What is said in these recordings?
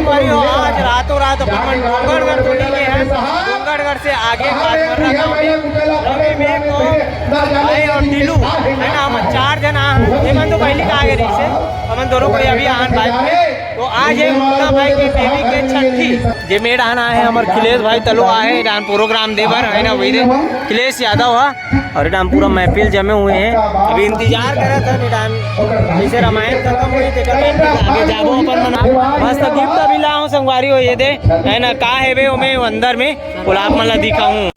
संगवारी हो, आज रातों रात अपन डोंगरगढ़ तो नहीं है, डोंगरगढ़ से आगे भाई और नीलू है ना, हम 4 जना तो पहले कहा गए से हम दोनों को अभी आन बाइक में। तो आज है मुन्ना भाई की देवी के छठी जे मेड आना है हमारे खिलेश भाई तलो आए डांस प्रोग्राम देवर है ना, वही खिलेश यादव हुआ और डांस पूरा महफिल जमे हुए हैं। अभी इंतजार कर रहा था डांस जैसे रामायण खत्म हुई थे आगे जाबो अपन मना मस्त गिफ्ट अभी लाऊं संगवारी हो ये दे है ना, का है वे मैं अंदर में गुलाब मला दिखाऊं।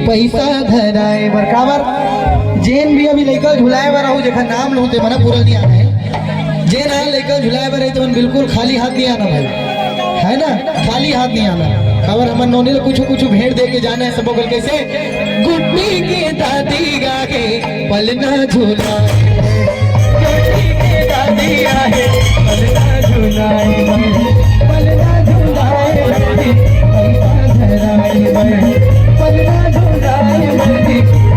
पैसा धराए बरकाबर जेन भी अभी लेकर झुलाए बर आहू जखा नाम लो ते मना पूरा नहीं आना है। जेन आ लेकर झुलाए बर तो मन बिल्कुल खाली हाथ नहीं आना भाई, है ना, खाली हाथ नहीं आना। खबर हमन नोनी ले कुछ कुछ भेंट दे के जाना है सबो कल कैसे गुड्डी के दादी गा के पलना झूला, गुड्डी के दादी आए पलना झूलाए पलना झूलाए पैसा धराए पलना झूलाए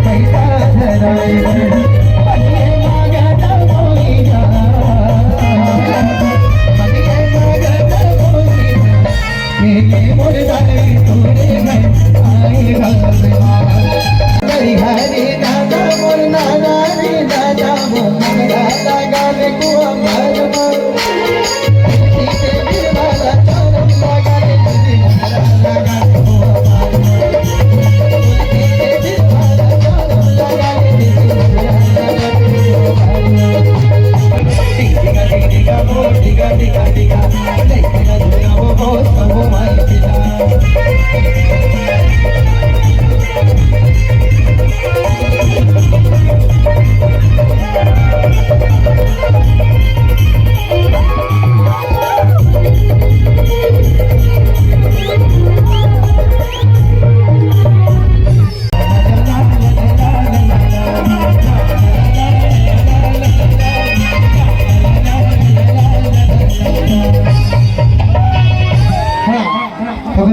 पैसा धराए हरे दादा मोर नाना रे दादा मोर दादा गाने को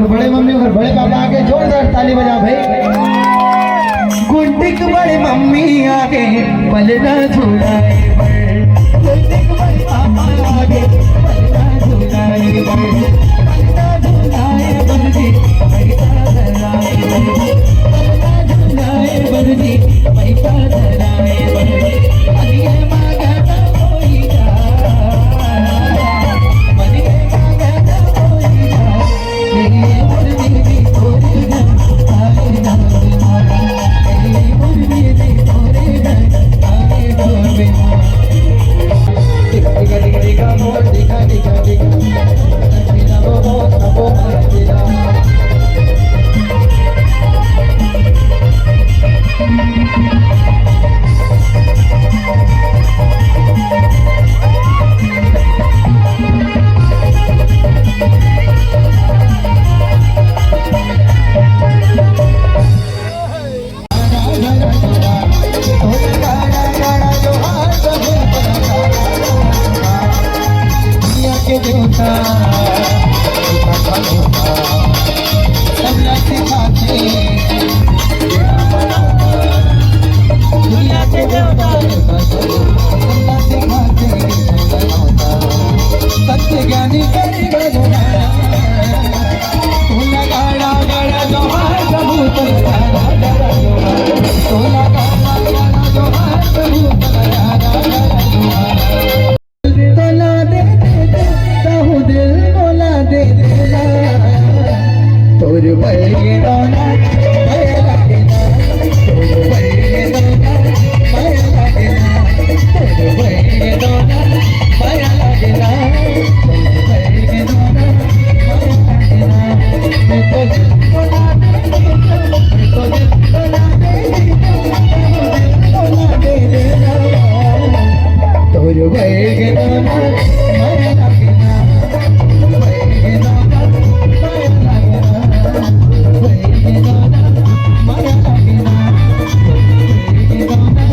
बड़े मम्मी और बड़े पापा आके जोरदार ताली बजा भाई। गुड्डिक बड़े मम्मी आके पलना झूलाए गुड्डिक बड़े पापा आके पलना झूलाए पलना झूलाए बंदी पैसा धराए पलना झूलाए बंदी पैसा धराए अनिए मांगा कोई जा मनिए मांगा कोई जा वैगे नामा माया लागेना वैगे नामा माया लागेना वैगे नामा माया लागेना वैगे नामा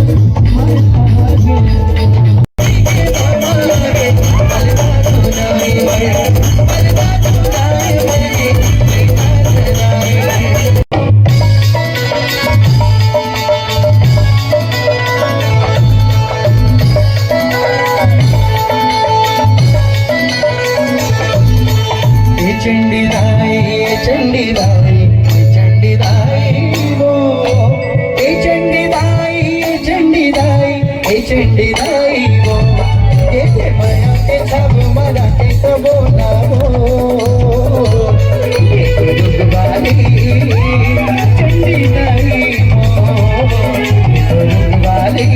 माया चंडीदाई चंडीदाई चंडीदाई वो ए चंडीदाई चंडीदाई ए चंडीदाई वो ये माया के सब मरा के तो बोला वो ये दुर्गवाली चंडीदाई वो दुर्गवाली